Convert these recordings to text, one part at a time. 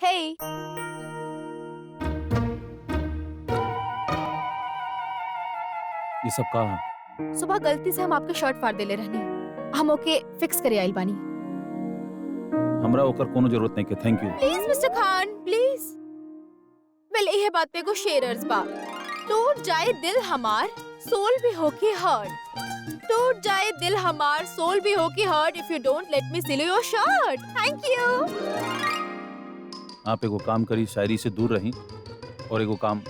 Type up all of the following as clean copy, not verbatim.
Hey, ये सब का सुबह गलती से हम आपके शर्ट फाड़ देले रहनी। हम ओके फिक्स करे आइल बानी। हमरा ओकर कोनो जरूरत नहीं के। Thank you. Please mister Khan, please. Well यह बात पे को शेरर्स बा। टूट जाए दिल हमार, सोल भी हो के हर्ट। टूट जाए दिल हमार, सोल भी हो के hurt if you don't let me seal your shirt. Thank you. आप एगो काम करी, शायरी से दूर रही और एगो काम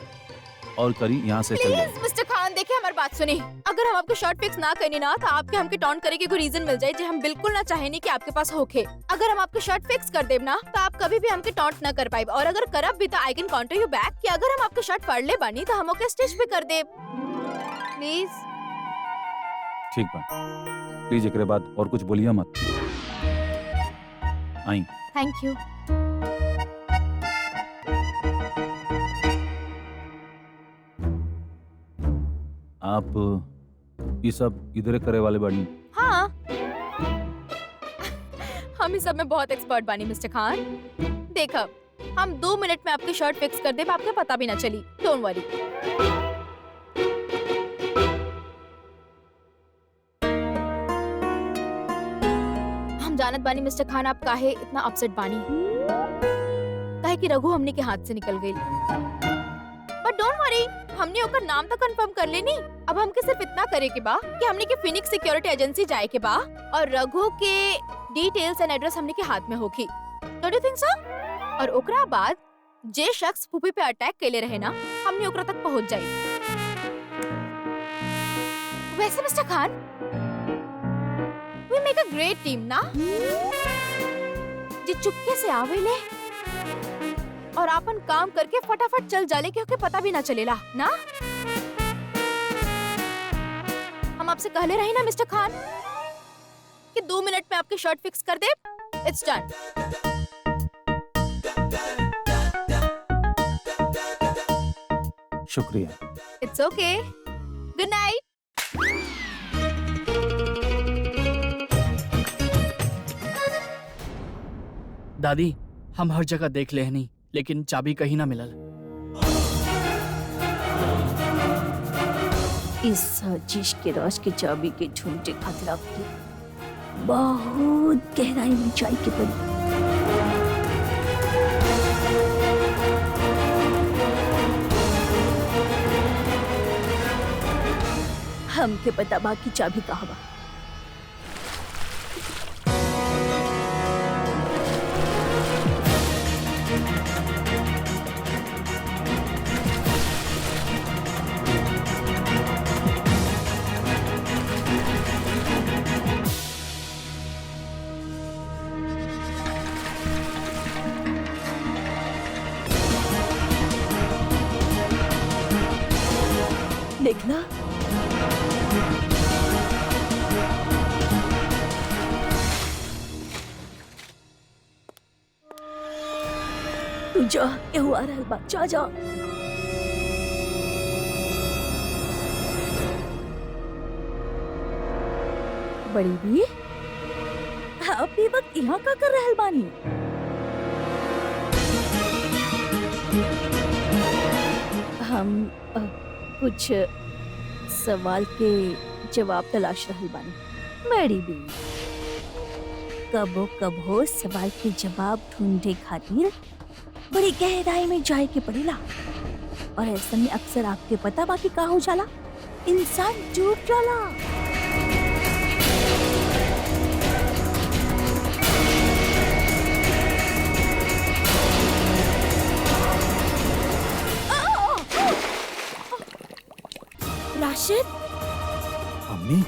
और करी, यहाँ से चल जाए। प्लीज मिस्टर खान, देखिए हमारी बात सुनी। अगर हम आपको शर्ट फिक्स ना करनी ना तो आपके हमके टॉन्ट करे के कोई रीजन मिल जाए जो हम बिल्कुल ना चाहे नहीं कि आपके पास होके। अगर हम आपको शर्ट फिक्स कर देब ना तो आप कभी भी हमके टॉन्ट ना कर पाए, और अगर करब भी तो I can counter you bank कि अगर हम आपके शर्ट फाड़ ले बानी तो हम ओके स्टिच भी कर देब। प्लीज। ठीक बा, प्लीज एकरे बाद और कुछ बोलिए मत। आई। Thank you. आप ये सब इधर करे वाले बाड़ी? हाँ, हम इस सब में बहुत एक्सपर्ट बानी मिस्टर खान। देखा, हम 2 मिनट में आपकी शर्ट फिक्स कर दे, आपके पता भी ना चली। Don't worry. हम जानत बानी मिस्टर खान आप काहे इतना अपसेट बानी, काहे कि रघु हमने के हाथ से निकल गई। बट डोंट वरी, हमने ओकर नाम तो कंफर्म कर लेनी। अब हमके सिर्फ इतना करे के बा कि हमने के फिनिक्स सिक्योरिटी एजेंसी जाए के बा और रघु के डिटेल्स एंड एड्रेस हमने के हाथ में होगी। Don't you think so? और ओकरा बाद जे शख्स फूफी पे अटैक केले रहे ना, हमने ओकरा तक पहुंच जाए। वैसे mister Khan, we make a great team ना, जे चुपके से आवेले और अपन काम करके फटाफट चल जाले क्योंकि पता भी ना चलेला ना। हम आपसे कहले रही ना मिस्टर खान कि 2 मिनट में आपकी शर्ट फिक्स कर दे। इट्स डन। शुक्रिया। It's okay. Good night. दादी, हम हर जगह देख ले नहीं, लेकिन चाबी कहीं ना मिलल। इस साजिश के राज के चाबी के ढूंढे खातिर आपके बहुत गहराई में जाए के पड़ी। हमके पता बा कि चाबी कहाँ बा। देखना, तू जा, केहू आ रहल बा, जा जा। बड़ी भी आप भी वक्त यहाँ का कर रहल बानी? हम कुछ सवाल के जवाब तलाश रहल बानी। बड़ी भी कबो कबो सवाल के जवाब ढूंढे खातिर बड़ी गहराई में जाए के पड़ेला, और ऐसे में अक्सर आपके पता बाकी का हो जाला, इंसान डूब जाला। राशिद, अम्मी,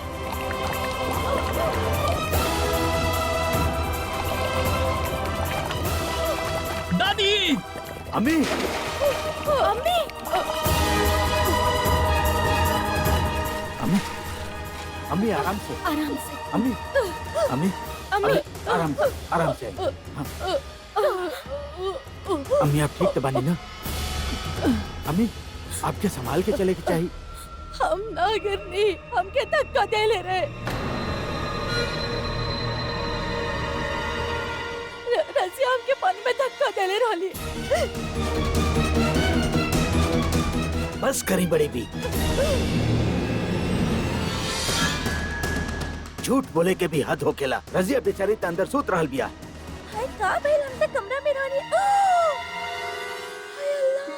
दादी, अम्मी, अम्मी, अम्मी, अम्मी आराम से, आराम से। अम्मी, अम्मी, अम्मी, आराम से आइए। हाँ। अम्मी आप ठीक तो बानी ना? अम्मी आपके संभाल के चले के चाहिए। हम ना करनी, हमके धक्का दे ले रहे। रसिया हमके पानी में धक्का देले रहली। बस करी बड़ी भी, झूठ बोले के भी हद होकेला। रजिया बेचारी त अंदर सूत रहल बिया। हाय का भइल, हम त कमरा में रहनी। हाय अल्लाह,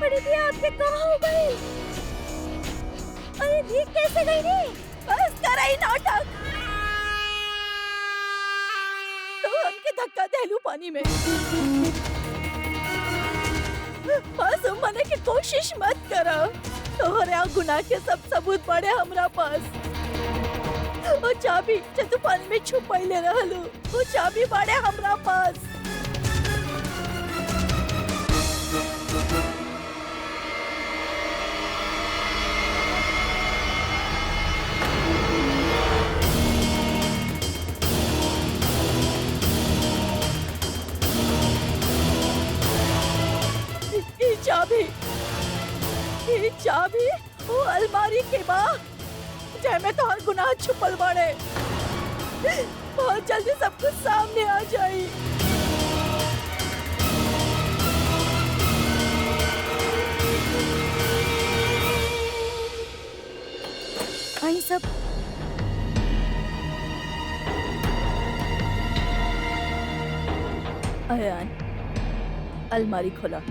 बड़ी भी आपके कहाँ हो गई? अरे भीग कैसे गई रे? बस कराई नाटक। तो हमके धक्का देलू पानी में। मासूम बने की कोशिश मत करो। तोहरे गुनाह के सब सबूत पड़े हमरा पास। वो चाबी जो तू पानी में छुपाइले रहलू, वो चाबी पड़े हमरा पास। ये चाबी वो अलमारी के बा जेमे तोहर गुनाह छुपल बाड़े। बहुत जल्दी सब कुछ सामने आ जाई। आई सब अयान, अलमारी खोला।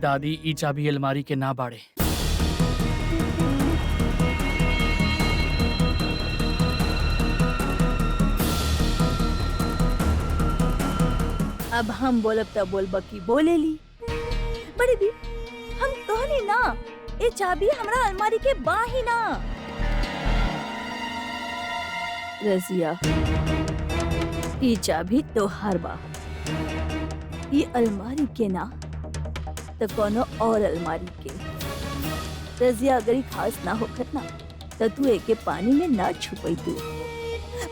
दादी ई चाबी अलमारी के ना बाड़े। अब हम बोलब तब बोलब की बोलेली। बड़ी दी, हम कहनी ना ये चाबी हमरा अलमारी के बा ही ना। रजिया, ये चाबी तोहार बा। ये अलमारी के ना तो कोनो और अलमारी के। रजिया, अगर ये खास ना होकर ना तो तू एके पानी में ना छुपई तू।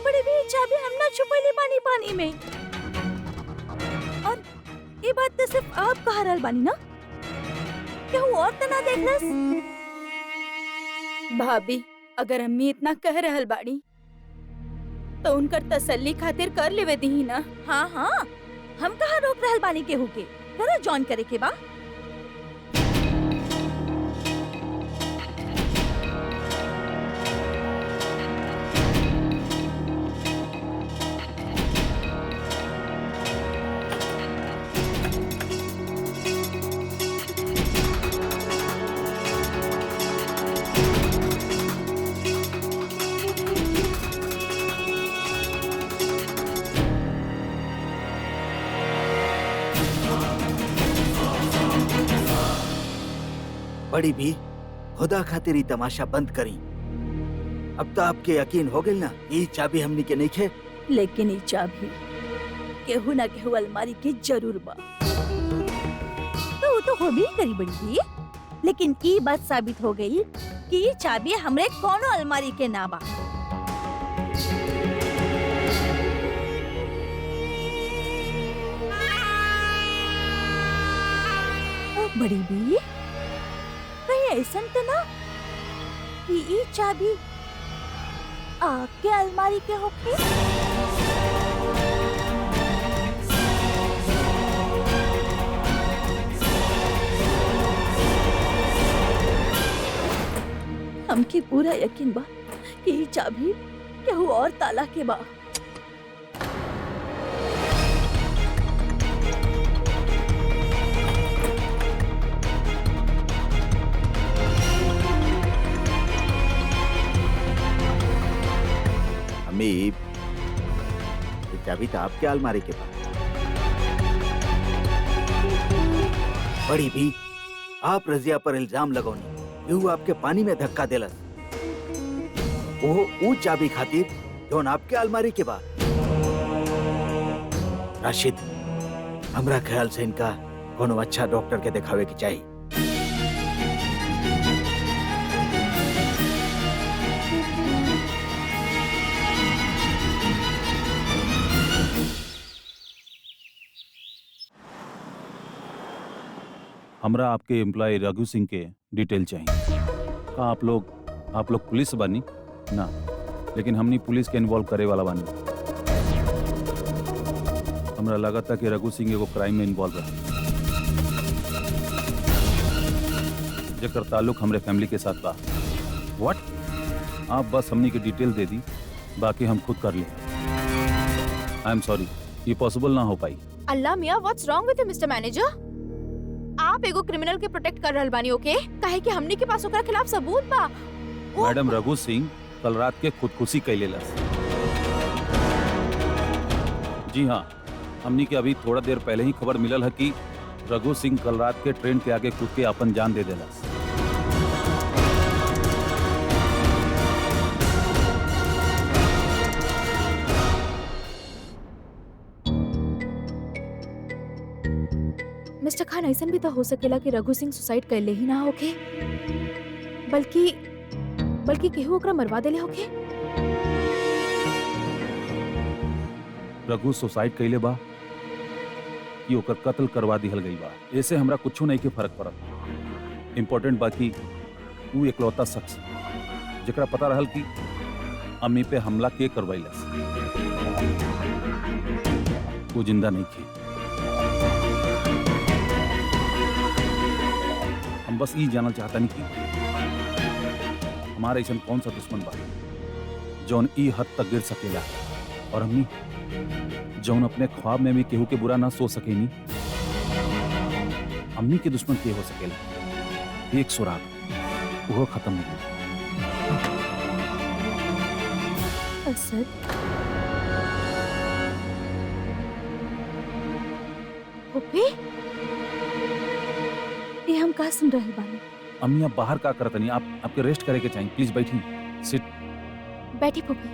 बड़ी भी चाबी हम ना छुपैली पानी में। और ये बात तो सिर्फ आप कह रहल बानी ना, क्या और तो ना देखलस? भाभी, अगर अम्मी इतना कह रहल बाड़ी तो उनकर तसल्ली खातिर कर लेवे दी ना। हाँ हाँ, हम कहाँ रोक रहल बानी केहू के। करो जॉन करे के बा। बड़ी भी, खुदा खातिर ही तमाशा बंद करी। अब तो आपके यकीन हो गई ना ये चाबी हमनी के नहीं खे। लेकिन ये चाबी केहू ना केहू अलमारी के जरूर बा। तो वो तो हो भी करी बड़ी भी, लेकिन ये बात साबित हो गई कि ये चाबी हमरे कोनो अलमारी के ना बा। बड़ी भी, कहीं ऐसा तो ना कि ये चाबी आपके अलमारी के होके? हमके पूरा यकीन बा कि ये चाबी केहू और ताला के बा। ये चाबी तो आपके अलमारी के पास। बड़ी भी, आप रजिया पर इल्जाम लगौनी कि वो आपके पानी में धक्का देलस। वो चाबी खातिर जोन आपके अलमारी के बाद। राशिद, हमरा ख्याल से इनका कोनो अच्छा डॉक्टर के दिखावे की चाहिए। हमरा आपके एम्प्लॉय रघु सिंह के डिटेल चाहिए। का आप लोग पुलिस बानी ना, लेकिन हमनी पुलिस के इन्वॉल्व करे वाला बानी। हमरा लगा था कि रघु सिंह एगो क्राइम में इन्वॉल्व रहा, जेकर ताल्लुक हमरे फैमिली के साथ बा। व्हाट? आप बस हमनी के डिटेल दे दी, बाकी हम खुद कर ले। आई एम सॉरी, ये पॉसिबल ना हो पाई। अल्लाह मियां, what's wrong with you mister manager? आप एगो क्रिमिनल के प्रोटेक्ट कर रहल बानी, ओके? काहे कि हमनी के पास ओकरा खिलाफ सबूत बा। मैडम, रघु सिंह कल रात के खुदकुशी कैले लस। जी हाँ, हमनी के अभी थोड़ा देर पहले ही खबर मिलल है कि रघु सिंह कल रात के ट्रेन के आगे कूद के अपन जान दे देलस। मिस्टर खान, ऐसन भी तो हो सकेला कि रघु सिंह सुसाइड कैले ही ना होके, बल्कि केहू ओकरा मरवा देले होके। रघु सुसाइड कैले बा कि ओकर कत्ल करवा दिहल गई बा, ऐसे हमरा कुछ नहीं के फर्क पड़त। इम्पोर्टेंट बा कि वो एकलौता शख्स जेकरा पता रहल कि अम्मी पे हमला के करवाइलस, वो जिंदा नहीं थी। हम बस ये जानना चाहता नहीं कि हमारा ऐसा कौन सा दुश्मन बा जौन ई हद तक गिर सकेला, और हमनी जौन अपने ख्वाब में भी केहू के बुरा ना सोच सकेनी। हमनी के दुश्मन के हो सकेला एक सुराग, वो खत्म हो गया। असद, फूफी, ये हम का सुन रहल बानी? अम्मी आप बाहर का करत नहीं, आपके रेस्ट करे के चाहिए। प्लीज बैठी, सिट। बैठी फूफी।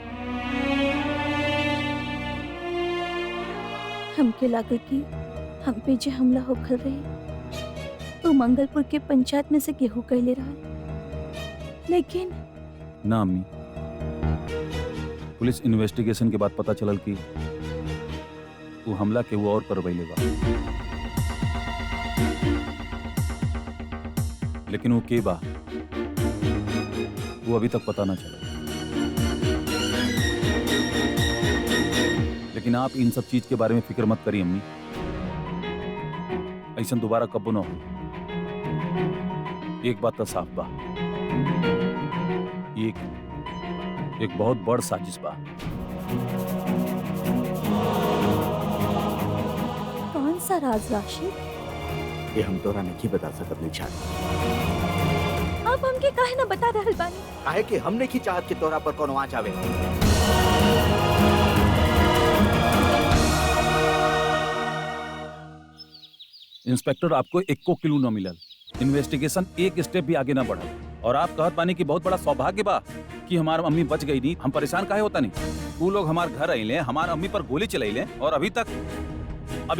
हमके लागल कि हम पे जे हमला होखल रहे तो मंगलपुर के पंचायत में से केहू कैले रहल, लेकिन ना अम्मी, पुलिस इन्वेस्टिगेशन के बाद पता चलल कि वो हमला के वो और करवैले बा, लेकिन वो के बा वो अभी तक पता ना चला। लेकिन आप इन सब चीज के बारे में फिक्र मत करिए अम्मी, ऐसा दोबारा कब्बो ना हो। एक बात तो साफ बा, एक बहुत बड़ साजिश बा। कौन सा राज राशि? ये हम तोरा नहीं बता सकत निछाद। आप हमके काहे ना बता रहल बानी? काहे कि हमने की चाहत के तोरा पर कोनो आँच आवे। इंस्पेक्टर, आपको एको क्लू न मिलल, इन्वेस्टिगेशन एक स्टेप भी आगे न बढ़ल, और आप कहत बानी कि बहुत बड़ा सौभाग्य बा कि हमार अम्मी बच गई। नहीं, हम परेशान काहे होता नहीं? वो लोग हमार घर आइले, हमार अम्मी पर गोली चलाइले, और अभी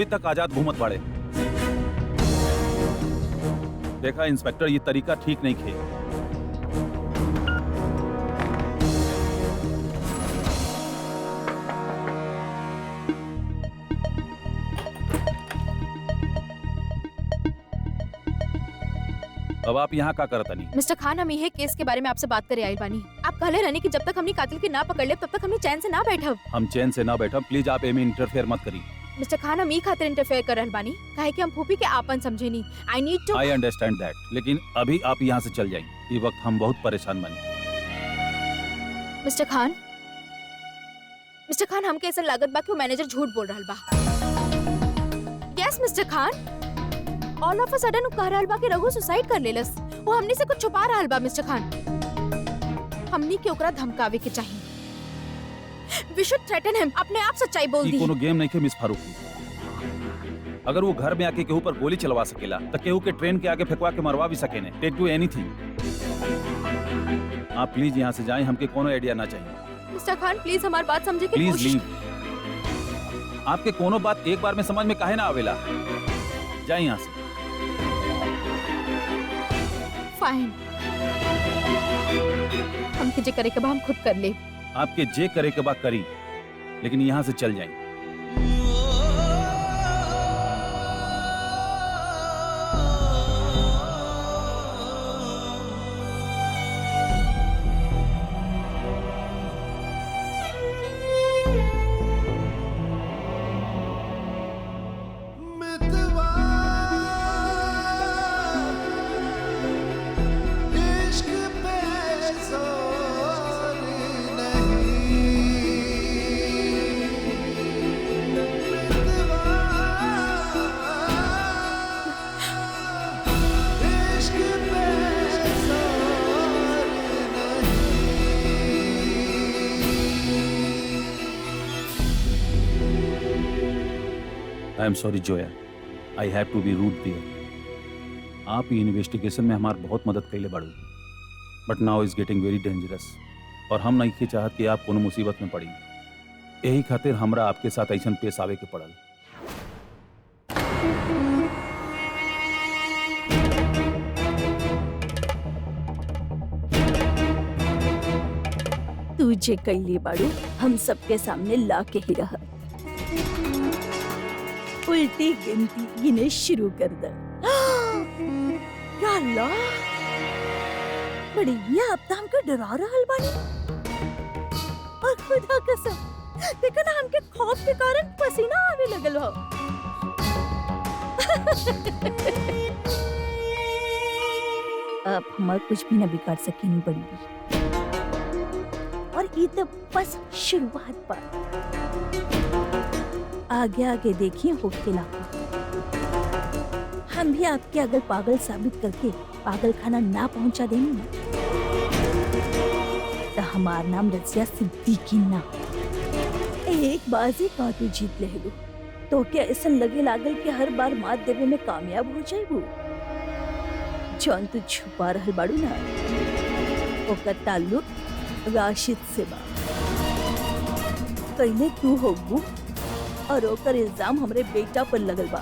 तक आजाद घूमत बाड़े। देखा इंस्पेक्टर, ये तरीका ठीक नहीं खे। अब आप यहाँ का करता नहीं? मिस्टर खान, हम यही केस के बारे में आपसे बात करे आइल बानी। आप कहले रहनी कि जब तक हमनी कातिल के ना पकड़ ले तब तक हमनी चैन से ना बैठब। हम चैन से ना बैठब, प्लीज आप एमे इंटरफेयर मत करिए। मिस्टर खान, हम ई खातिर इंटरफेयर कर रहल बानी काहे कि हम फूफी के आपन समझे नहीं। I need to. I understand that, लेकिन अभी आप यहाँ से चल जाइए, ये वक्त हम बहुत परेशान बने। मिस्टर खान, हमके ऐसा लागत बा कि वो मैनेजर झूठ बोल रहल बा। Yes mister Khan, all of a sudden कह रहल बा कि रघु सुसाइड कर लेलस। वो हमनी से कुछ छुपा रहल बा मिस्टर खान। हमनी के ओकरा धमकावे के चाहिए। We should threaten him। अपने आप सच्चाई बोल दी। ये कोनो गेम नहीं के मिस फारूकी। अगर वो घर में आके केहू पर गोली चलवा सकेला तो केहू के ट्रेन के आगे फेंकवा के मरवा भी सकेने। Take do anything. आप प्लीज यहाँ से जाएं, हमके कोनो आइडिया ना चाहिए। मिस्टर खान, प्लीज हमारी बात समझे की प्लीज कोशिश। लीव। आपके कोनो बात एक बार में समझ में काहे ना आवेला? जाए यहाँ से। फाइन, हमके जे करे के बा हम खुद कर ले। आपके जे करे के बाद करी, लेकिन यहाँ से चल जाए। आई am sorry Zoya, I have to be rude there. आप ही इन्वेस्टिगेशन में हमार बहुत मदद कैले बाड़ू, but now is getting very dangerous और हम नहीं के चाहत कि आप कोनो मुसीबत में पड़ी। यही खातिर हमरा आपके साथ ऐसा पेश आवे के पड़ल। तू जे कैले बाड़ू हम सबके सामने ला के ही रहा। उल्टी गिनती गिने शुरू कर दे। या अल्लाह, बढ़िया अब तो हमको डरा रहल बानी। और खुदा कसम, देखा ना हमके खौफ के कारण पसीना आवे लगल हो। अब हमार कुछ भी न बिगाड़ सकी नहीं पड़ी। और ये तो बस शुरुआत पर, आगे आगे देखिए होखेला। हम भी आपके अगर पागल साबित करके पागल खाना ना पहुंचा देंगे ना, तो हमारा नाम रजिया सिद्दीकी ना। एक बाजी का तू जीत ले लो, तो क्या ऐसा लगे लागल कि हर बार मात देवे में कामयाब हो जाएबू। जौन तू छुपा रहल बाड़ू ना, ओकर ताल्लुक राशिद से बा। पहले तू होगू और ओकर इल्जाम हमरे बेटा पर लगल बा,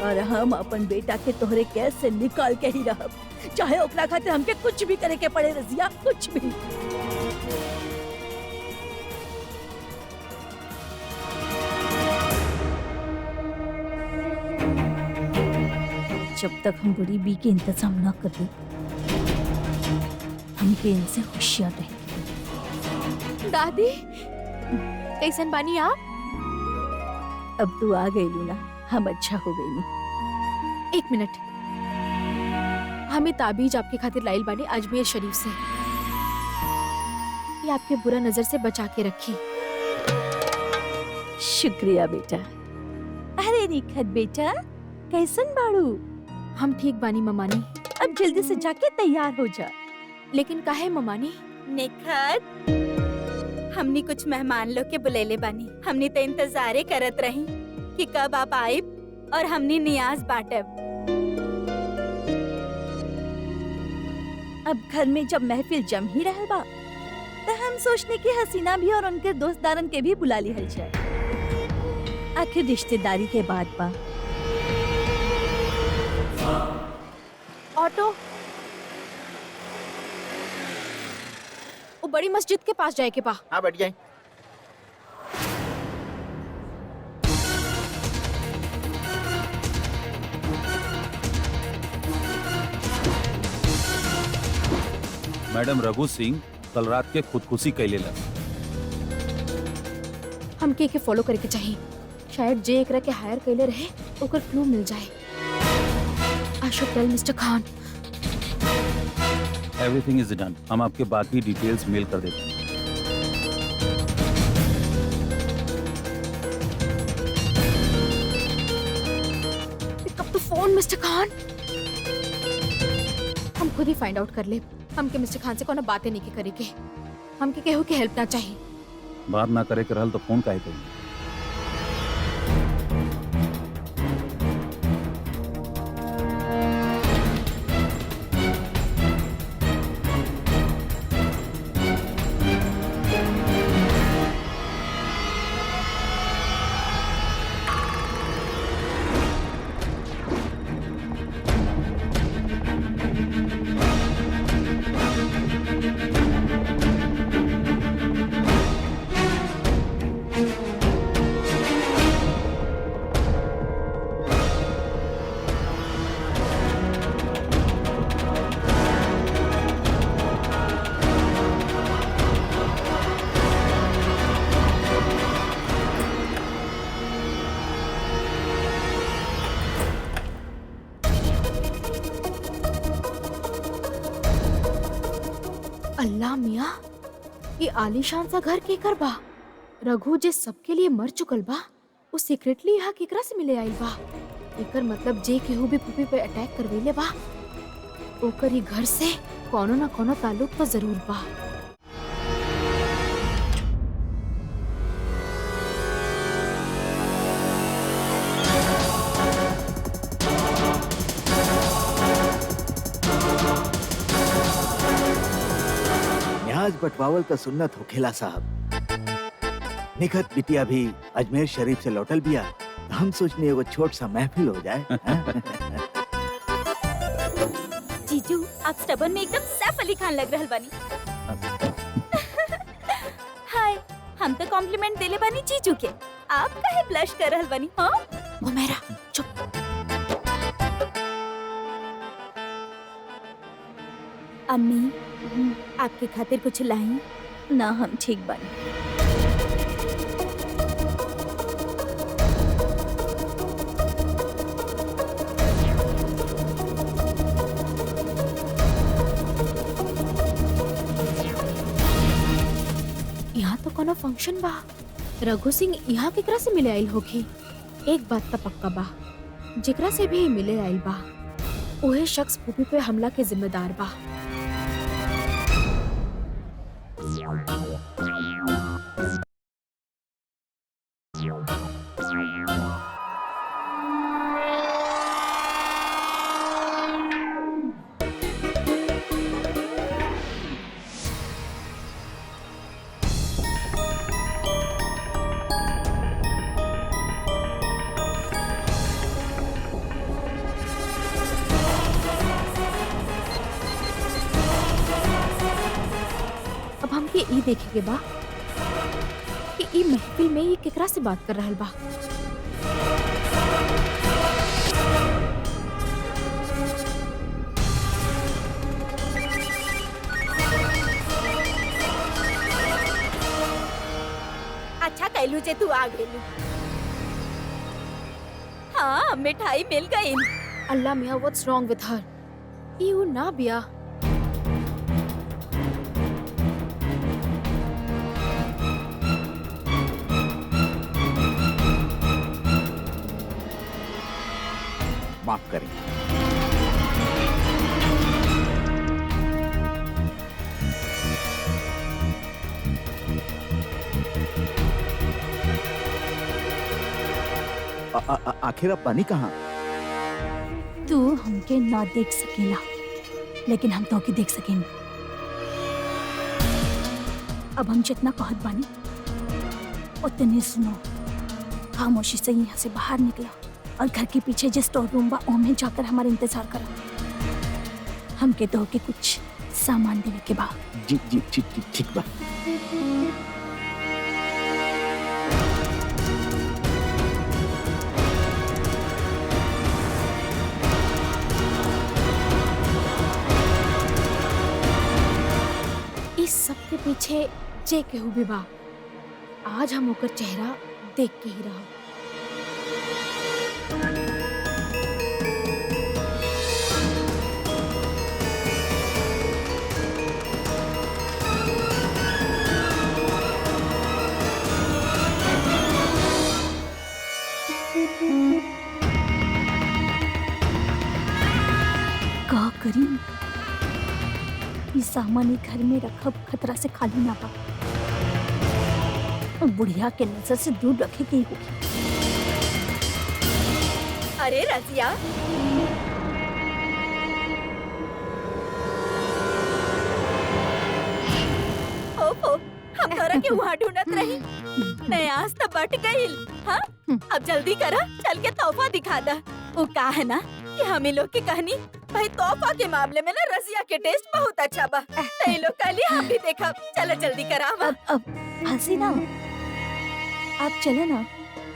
और हम अपन बेटा के तोहरे कैद से निकाल के ही रहब, चाहे ओकरा खातिर हमके कुछ भी करे के पड़े रजिया, कुछ भी। जब तक हम बड़ी बी के इंतजाम न कर दे, हमके इनसे होशियार रहे। दादी, कैसन बानी आप? अब तू आ गई लूना, हम अच्छा हो गई नी। एक मिनट, हमें ताबीज आपके खातिर लाइल बानी अजमेर शरीफ से। ये आपके बुरा नजर से बचा के रखी। शुक्रिया बेटा। अरे निखत बेटा, कैसन बाड़ू? हम ठीक बानी ममानी। अब जल्दी से जाके तैयार हो जा। लेकिन काहे ममानी? निखत, हमनी कुछ मेहमान लोग के बुलेले बानी। हमनी तो इंतजारे करत रही कि कब आप आइब और हमनी नियाज बांटब। अब घर में जब महफिल जम ही रहल बा, तो हम सोचने की हसीना भी और उनके दोस्तदारन के भी बुला ली हल जाए। आखिर रिश्तेदारी के बाद बा। ऑटो, वो बड़ी मस्जिद के पास जाए के पा। हाँ बैठ जाए। मैडम रघु सिंह कल रात के खुदकुशी कैलेला। हम के फॉलो करे के चाहिए। शायद जे एकरा के हायर कैले रहे ओकर क्लू मिल जाए। आई शुड टेल मिस्टर खान। एवरीथिंग इज डन। हम आपके बाकी डिटेल्स मेल कर देते हैं। पिक अप द फोन मिस्टर खान। हम खुद ही फाइंड आउट कर ले। हमके मिस्टर खान से कोनो बातें नहीं के करे के। हमके केहू के हेल्प ना चाहिए। बात ना करे के रहल तो फोन काहे करी? अल्लाह मियाँ, ये आलीशान सा घर केकर बा? रघु जे सबके लिए मर चुकल बा, वो सीक्रेटली यहाँ केकरा से मिले आइल बा? एकर मतलब जे केहू भी पुपी पे अटैक करवेले बा, ओकर ही घर से कोनो ना कोनो ताल्लुक तो जरूर बा। अनाज बंटवावल का सुन्नत होखेला साहब। निखत बिटिया भी अजमेर शरीफ से लौटल बिया, हम सोचने एगो छोट सा महफिल हो जाए। जीजू आप स्टबन में एकदम सैफ अली खान लग रहल बानी। हाय, हम तो कॉम्प्लीमेंट देले बानी जीजू के, आप काहे ब्लश कर रहल बानी? हाँ वो मेरा चुप। अम्मी, आपके खातिर कुछ लाई? ना हम ठीक बानी। यहाँ तो कोनो फंक्शन बा। रघु सिंह यहाँ केकरा से मिले आइल होगी? एक बात तो पक्का बा, जेकरा से भी मिले आइल बा उहे शख्स भूपी पे हमला के जिम्मेदार बा। अब हमके ई देखे के बा कि ई महफिल में ये केकरा से बात कर रहल बा। अच्छा कैलू जे तू आ गेलू। हाँ, मिठाई मिल गई। अल्लाह मियाँ, what's wrong with her? You ना बिया। माफ करें। आखिर अब पानी कहाँ? तू हमके ना देख सकेला, लेकिन हम तो के देख सकेंगे। अब हम जितना कहत बानी उतने सुनो। खामोशी से यहाँ से बाहर निकला और घर के पीछे जो स्टोर रूम बा ओमे जाकर हमारा इंतजार करा। हमके तो के कुछ सामान देने के बाद। जी जी ठीक ठीक बा। इस सब के पीछे जे केहू भी बा, आज हम ओकर चेहरा देख के ही रहा। का करी? इस सामान घर में रखब खतरा से खाली ना बा। बुढ़िया के नजर से दूर रखे की होगी। अरे रजिया, ओफो, हम तोरा के वहाँ ढूंढत रही। नयास तो बट गईल। हाँ, अब जल्दी करा, चल के तोहफा दिखा दा। वो का है ना कि हमें लोग की कहानी भाई तोहफा के मामले में ना रजिया के टेस्ट बहुत अच्छा बा। तई लोग काली हम भी देखा। चलो जल्दी करा। अब हसीना, आप चलो ना,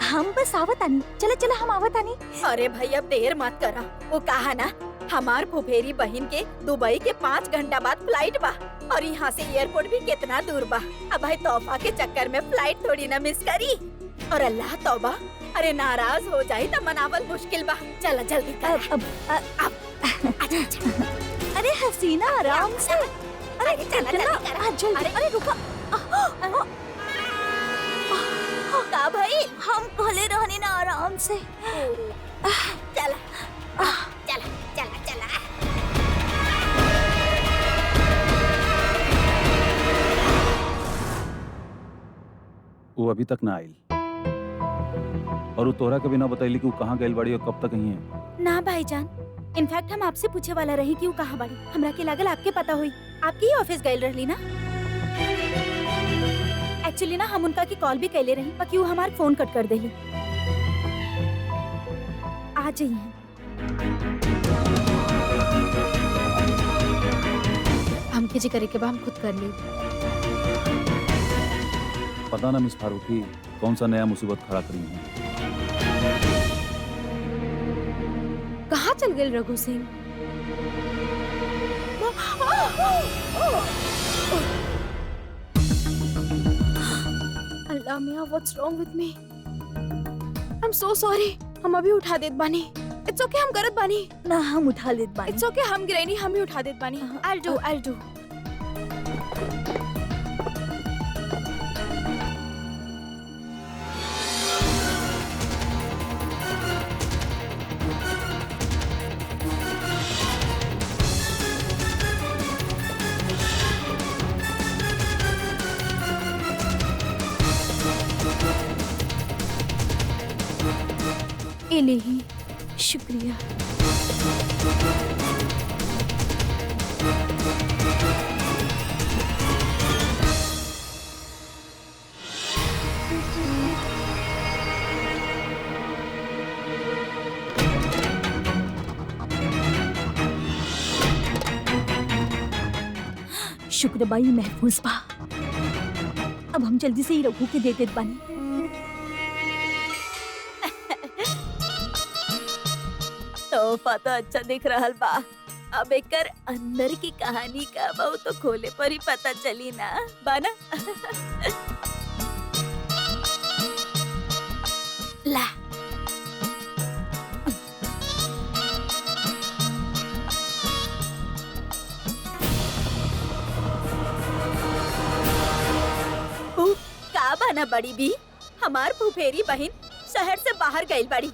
हम बस आवत आनी। चलो चलो हम आवत आनी। अरे भाई अब देर मत करा। वो कहा ना हमार फुफेरी बहन के दुबई के 5 घंटा बाद फ्लाइट बा और यहाँ से एयरपोर्ट भी कितना दूर बा। अब भाई तोहफा के चक्कर में फ्लाइट थोड़ी ना मिस करी। और अल्लाह तौबा, अरे नाराज हो जाए तो मनावल मुश्किल बा। चला जल्दी कर। अरे हसीना आराम से। अरे चला जल्दी करा। जल्दी। अरे रुको। का भाई हम कहले रहनी ना आराम से। चला चला चला चला। वो अभी तक ना आइल और वो तोहरा कभी ना बताइली कि वो कहाँ गइल बाड़ी और कब तक यहीं है। ना भाईजान, इनफैक्ट हम आपसे पूछे वाला रही कि वो कहाँ बाड़ी। हमरा के लागल आपके पता हुई। आपकी ही ऑफिस गइल रहली ना। एक्चुअली ना हम उनका की कॉल भी कैले रही बाकी वो हमार फोन कट कर देली। आ जाइए। हमके जी करे के बा हम खुद कर ली। पता ना मिस फारूकी कौन सा नया मुसीबत खड़ा करी है। कहाँ चल गए रघु सिंह? अल्लाह मियां, what's wrong with me? I am so sorry. हम अभी उठा देत बानी। इट्स ओके, हम करत बानी। ना हम उठा लेत बानी। इट्स ओके, हम गिरैनी हम ही उठा देत बानी। I will do. इलाही शुक्रिया। शुक्र बाई महफूज बा। अब हम जल्दी से ही रघु के दे देत बानी। तोहफा तो अच्छा दिख रहा बा। अब एकर अंदर की कहानी का बा तो खोले पर ही पता चली ना बाना। ला का बाना बड़ी भी हमार फुफेरी बहन शहर से बाहर गई बड़ी।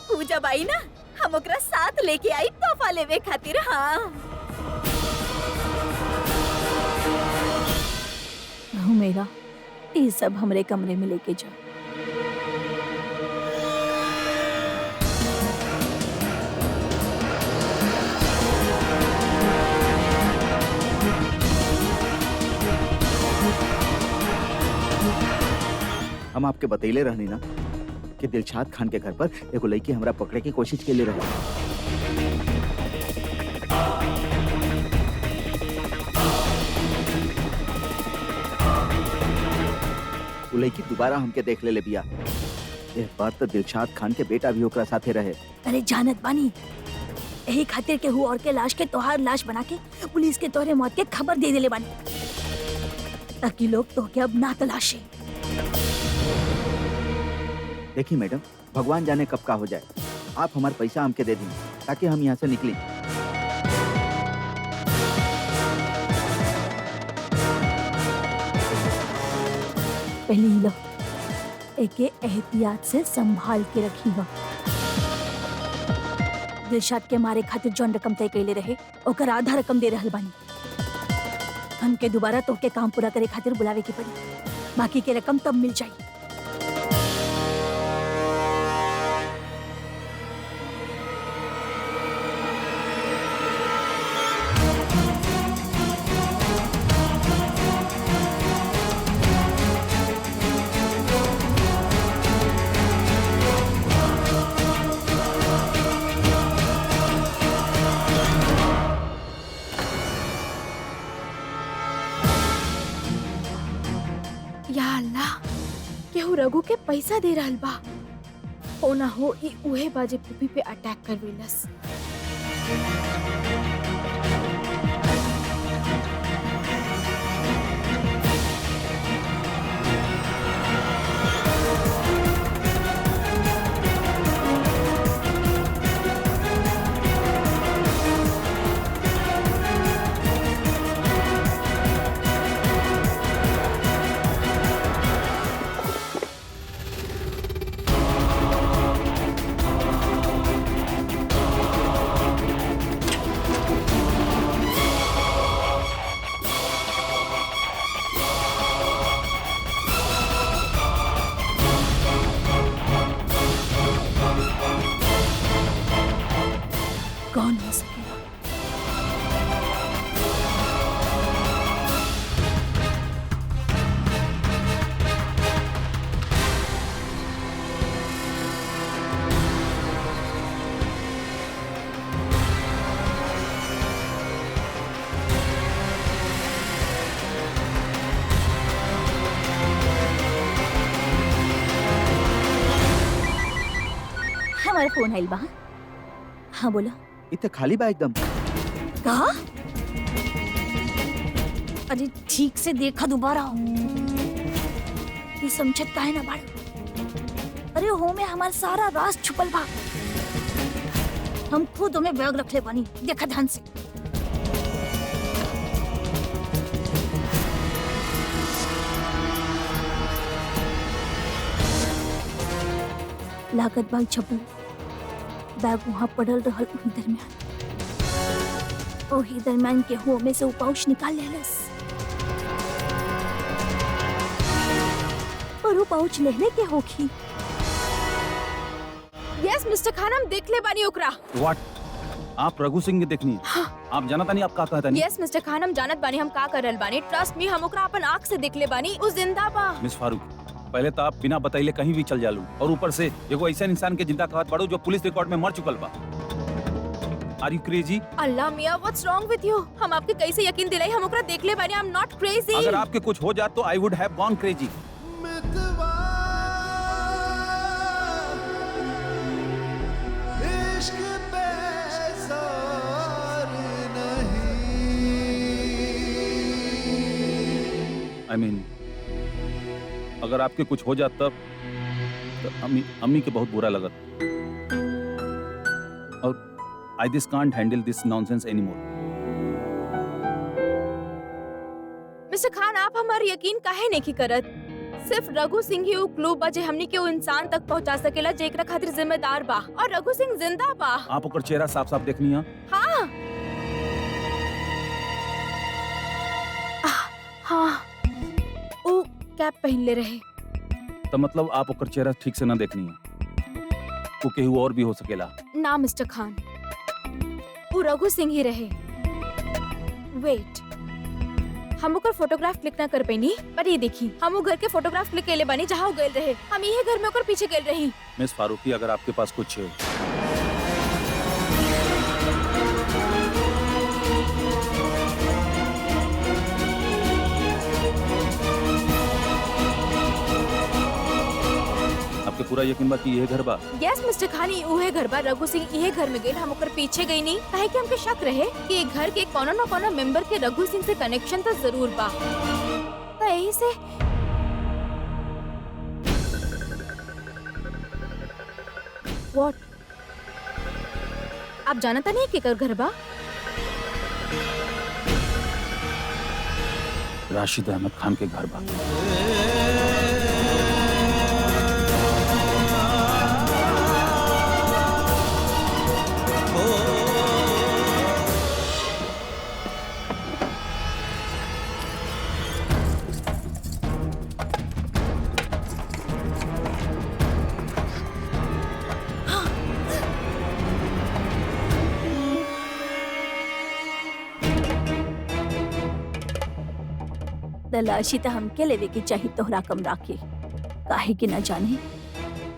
पूजा बाई ना हम ओकरा साथ लेके आई तोहफा लेवे खातिर। हाँ रहू मेरा, ये सब हमरे कमरे में लेके जा। हम आपके बतैले रहनी ना कि दिलशाद खान के घर पर एगो लड़की हमरा पकड़े की कोशिश के लिए रही। वो लड़की दोबारा हमके देख ले बिया। इस बार तो दिलशाद खान के बेटा भी ओकरा साथे रहे। अरे जानत बानी, यही खातिर के हु और के लाश के तोहार लाश बना के पुलिस के तोहरे मौत के खबर दे देले बानी, ताकि लोग तोहके अब ना तलाशे। देखिए मैडम, भगवान जाने कब का हो जाए। आप हमारा पैसा हमके दे दी ताकि हम यहाँ से निकलें। पहले ही लो, एके एहतियात से संभाल के रखिएगा। दिलशाद के मारे खातिर जौन रकम तय कैले रहे ओकर आधा रकम दे रहल बानी। हमके दोबारा तोहके काम पूरा करे खातिर बुलावे के पड़ी, बाकी के रकम तब मिल जाई। या अल्लाह, केहू रघु के पैसा दे रहल बा। हो ना हो ई उहे बाजे पुपी पे अटैक कर वेलस। हमारा फोन आइल बा। हाँ बोला। इतना खाली बा एकदम। कहा? अरे ठीक से देखा दोबारा। ये समझत काहे ना बाड़। अरे हो में हमारा सारा राज छुपल बा। हम खुद में बैग रखले बानी, देखा ध्यान से। लागत बाई छपू बैग वहाँ पड़ल रहल उही दरमियान। ओही दरमियान के हो में से पाउच निकाल लेलस। पर वो पाउच लेने के होखी। यस मिस्टर खान, हम देख ले बानी ओकरा। व्हाट? आप रघु सिंह के देखनी है? आप जानता नहीं आप का कहता नहीं? यस मिस्टर खान, हम जानत बानी हम का करल बानी। ट्रस्ट मी, हम ओकरा अपन आँख से देख ले बानी। उस जिंदा बा। मिस फारूक, पहले तो आप बिना बताइले कहीं भी चल जालू और ऊपर से एगो ऐसा इंसान के जिंदा कहत पड़ो जो पुलिस रिकॉर्ड में मर चुकल बा। Are you crazy? अल्लाह मियां, व्हाट्स रॉन्ग विद यू? हम आपके कैसे यकीन दिलाई? हम ओकरा देख ले बानी। I am not crazy. अगर आपके कुछ हो जात तो आई वुड हैव गॉन क्रेजी। I mean, अगर आपके कुछ हो जाता तो अम्मी के बहुत बुरा लगत। और I just can't handle this nonsense anymore. Mister Khan, आप हमारे यकीन काहे नहीं करत? सिर्फ रघु सिंह ही वो क्लू बा जे हमनी के वो इंसान तक पहुंचा सकेला जेकरा खातिर जिम्मेदार बा। और रघु सिंह जिंदा बा। आप ओकर चेहरा साफ साफ देखनी है? हाँ हाँ, वो कैप पहन ले रहे। तो मतलब आप ओकर चेहरा ठीक से ना देखनी है? वो केहू और भी हो सकेला। ना मिस्टर खान, वो रघु सिंह ही रहे। वेट, हम ओकर फोटोग्राफ क्लिक ना कर पैनी, पर ये देखी हम वो घर के फोटोग्राफ क्लिक केले बानी जहाँ वो गए रहे। हम यही घर में ओकर पीछे गए रही। मिस फारूकी, अगर आपके पास कुछ आपके पूरा यकीन बा कि यह घर बा? यस मिस्टर खान, उहे घर बा। रघु सिंह इहे घर में गए। हम ओकर पीछे गई नहीं काहे कि हमके शक रहे कि ये घर के कोनो न कोनो मेंबर के रघु सिंह से कनेक्शन तो जरूर बा। तो यही से व्हाट? आप जानता नहीं केकर घर बा? राशिद अहमद खान के घर बा। तलाशी तो हमके लेवे की चाहिए तोहरा कमरा के। काहे कि न जाने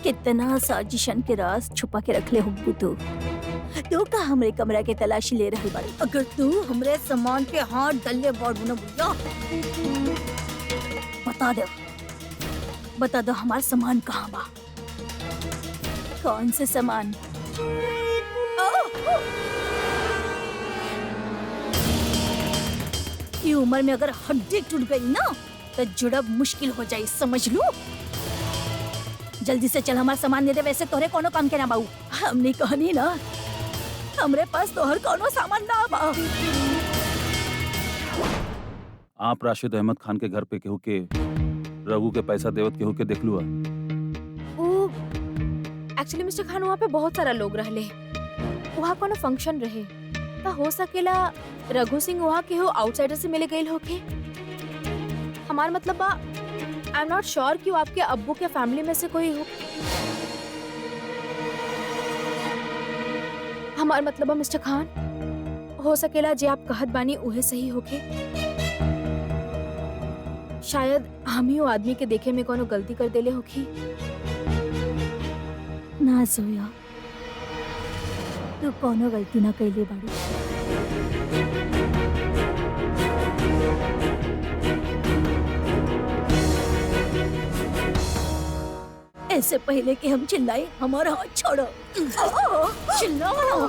कितना साजिशन के राज छुपा के रखले हुब्बू तू का हमरे कमरा के तलाशी ले रही बाड़ी। अगर तू हमरे सामान पे हाथ डालले बाड़ू न भैया, बता दो हमार सामान कहाँ बा? कौन से सामान? ये उम्र में अगर हड्डी टूट गई ना तो जुड़ब मुश्किल हो जाए, समझ लो। जल्दी से चल, हमारा सामान दे दे। वैसे तोहरे कोनो काम के ना बाऊ। हमने कहनी ना हमरे पास तोहर कोनो सामान ना बा। आप राशिद अहमद खान के घर पे केहू के रघु के पैसा देवत केहू के देख लुआ? एक्चुअली मिस्टर खान, वहाँ पे बहुत सारा लोग रहले। वहाँ कोनो फंक्शन रहे तो हो सकेला रघु सिंह वहाँ के हो आउटसाइडर से मिले गए होके। हमार मतलब बा, आई एम नॉट श्योर कि वो आपके अब्बू के फैमिली में से कोई हो। हमार मतलब बा मिस्टर खान, हो सकेला जे आप कहत बानी उहे सही होके। शायद हम ही वो आदमी के देखे में कोनो गलती कर देले होखी। ना जोया, तू कोनो गलती ना कैले बाड़ी। ऐसे पहले कि हम चिल्लाए हमारा हाथ छोड़ो। चिल्लाओ ना।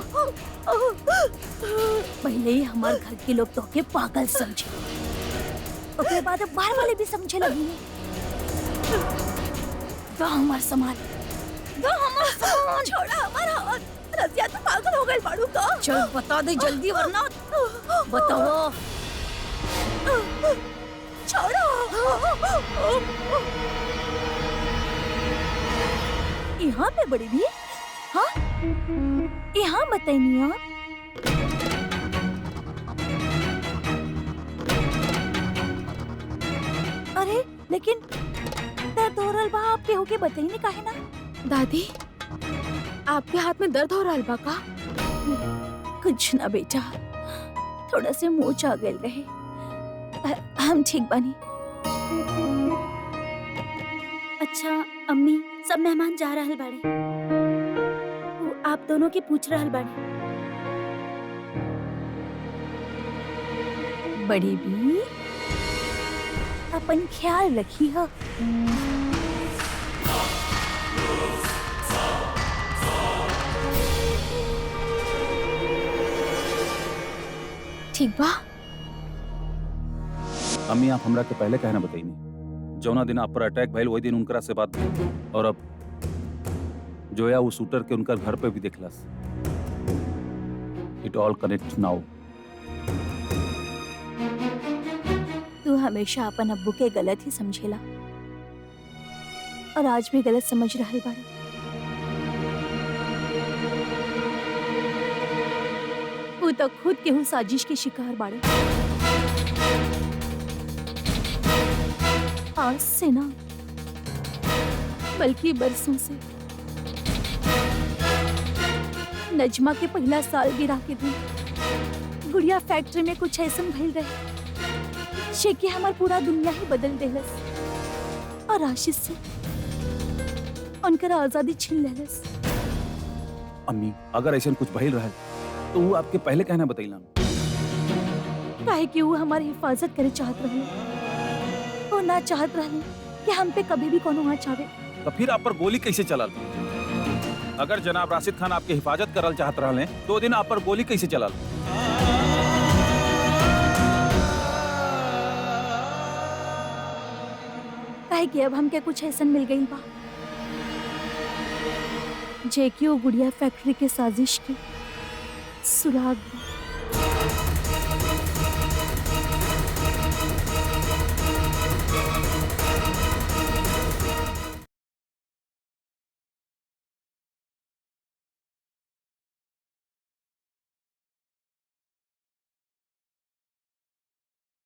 पहले ही हमारे घर के लोग तो के पागल समझे, उसके बाद बाहर वाले भी समझे लगी। दो हमार सामान, दो हमार सामान, छोड़ा हमारा हाथ। रजिया तो पागल हो गई बाड़ू का। चल बता दे जल्दी वरना बताओ। छोड़ो। यहाँ पे बड़ी भी, हाँ यहाँ बताइए आप। अरे लेकिन दर्द हो रहा बा, आप केहू के बताइए काहे ना। दादी आपके हाथ में दर्द हो रहा बा का? कुछ ना बेटा, थोड़ा से मोच आ गए रहे। हम ठीक बनी। अच्छा अम्मी, सब मेहमान जा रहल बाड़े, वो आप दोनों के पूछ रहल बाड़े। बड़ी भी अपन ख्याल रखी हो। ठीक बा। अम्मी आप हमरा के पहले कहना बताइए। जौना दिन आप पर अटैक भइल वही दिन उनकरा से बात भइल। और अब जोया वो शूटर के उनकर घर पे भी देखलस। इट ऑल कनेक्ट नाउ। तू हमेशा अपन अब्बू के गलत ही समझेला और आज भी गलत समझ रहल बाड़ी। वो तो खुद केहू साजिश के शिकार बाड़े। आज से ना बल्कि बरसों से। नजमा के पहला साल गिरा के दिन गुड़िया फैक्ट्री में कुछ ऐसा भइल रहे शेकी हमार पूरा दुनिया ही बदल देलस और आशीष से उनकर आजादी छीन लेलस। अम्मी अगर ऐसा कुछ भइल रहा तो वो आपके पहले कहना बतैलन। काहे कि वो हमारी हिफाजत करे चाहत रहे, वो ना चाहत रहे कि हम पे कभी भी कोनो आँच आवे। तो फिर आप पर गोली कैसे चलल? अगर जनाब राशिद खान आपके हिफाजत करल चाहत रहले तो वो दिन आप पर गोली कैसे चलल? काहे कि अब हमके कुछ ऐसा मिल गई बा जे कि वो गुड़िया फैक्ट्री के साजिश के सुराग बा।